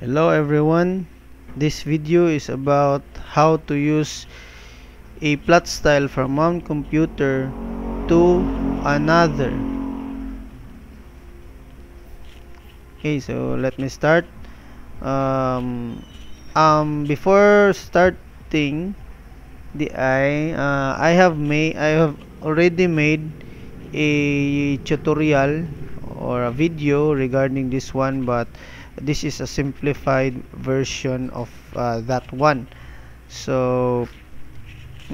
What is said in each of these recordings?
Hello everyone, this video is about how to use a plot style from one computer to another. Okay, so let me start. Before starting I have already made a tutorial or a video regarding this one, but this is a simplified version of that one. So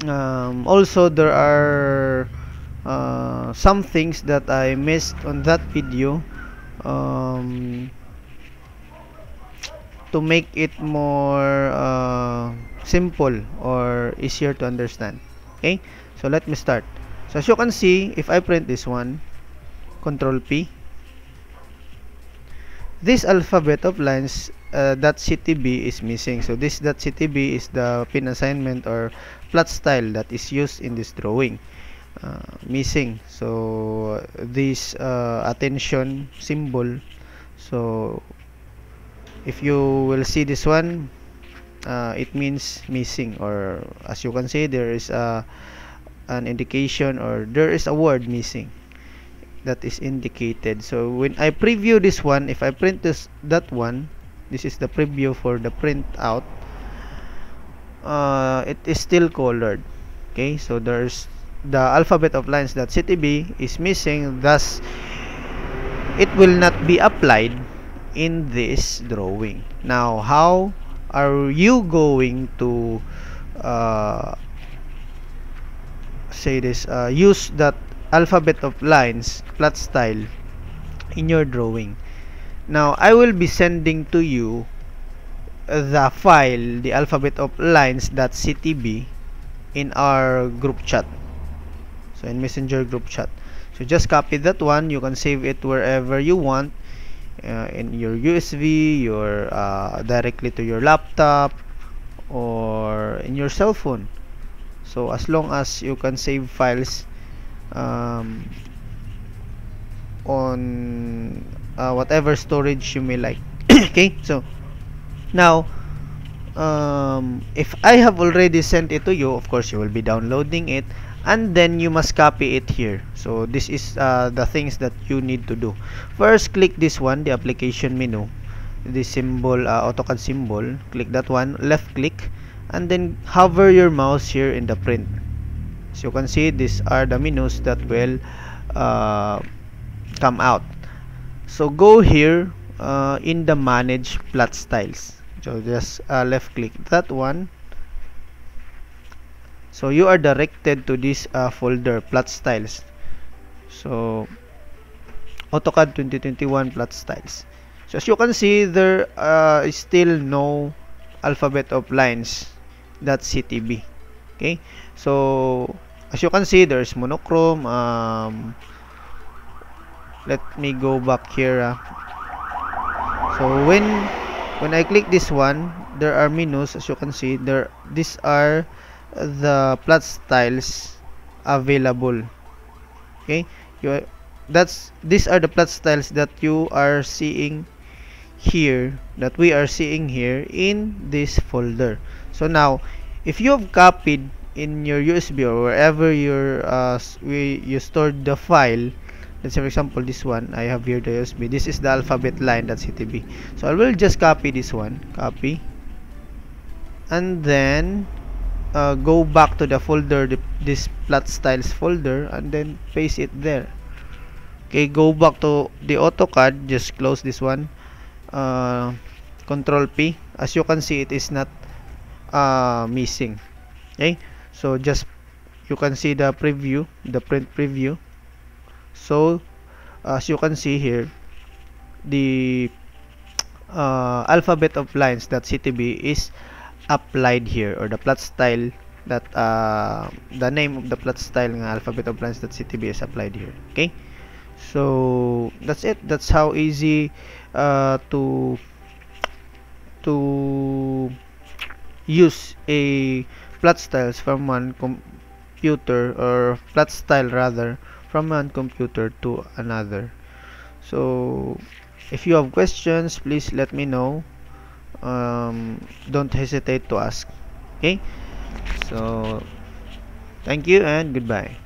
also there are some things that I missed on that video, um, to make it more simple or easier to understand. Okay, so let me start. So as you can see, if I print this one, Control P, this alphabet of lines .ctb is missing. So this .ctb is the pin assignment or plot style that is used in this drawing. Missing. So this attention symbol. So if you will see this one, it means missing, or as you can see, there is an indication, or there is a word missing that is indicated. So when I preview this one, if I print that one, this is the preview for the print out, it is still colored. Okay, so there's the alphabet of lines .ctb is missing, thus it will not be applied in this drawing. Now, how are you going to use that alphabet of lines plot style in your drawing? Now, I will be sending to you the file, the alphabet of lines .ctb, in our group chat. So in Messenger group chat. So just copy that one. You can save it wherever you want, in your USB, your directly to your laptop, or in your cell phone. So as long as you can save files on whatever storage you may like. Okay, so now if I have already sent it to you, of course you will be downloading it, and then you must copy it here. So this is the things that you need to do. First, click this one, the application menu, the symbol, AutoCAD symbol. Click that one, left click, and then hover your mouse here in the print. As you can see, these are the menus that will come out. So go here in the manage plot styles. So just left click that one. So you are directed to this folder, plot styles. So AutoCAD 2021 plot styles. So as you can see, there is still no alphabet of lines .ctb. Okay, so as you can see, there's monochrome. Let me go back here. So when I click this one, there are menus. As you can see, these are the plot styles available. Okay, these are the plot styles that you are seeing here, that we are seeing here in this folder. So now, if you have copied in your USB or wherever you stored the file, let's say for example this one, I have here the USB, this is the alphabet line .ctb. So I will just copy this one, copy, and then go back to the folder, this plot styles folder, and then paste it there. Okay, go back to the AutoCAD, just close this one, Control P. As you can see, it is not missing. Okay, so just you can see the preview, the print preview. So as you can see here, the alphabet of lines .ctb is applied here, or the plot style that the name of the plot style ng alphabet of lines .ctb is applied here. Okay, so that's it. That's how easy to use a plot styles from one computer, or plot style rather, from one computer to another. So if you have questions, please let me know. don't hesitate to ask. Okay, so thank you and goodbye.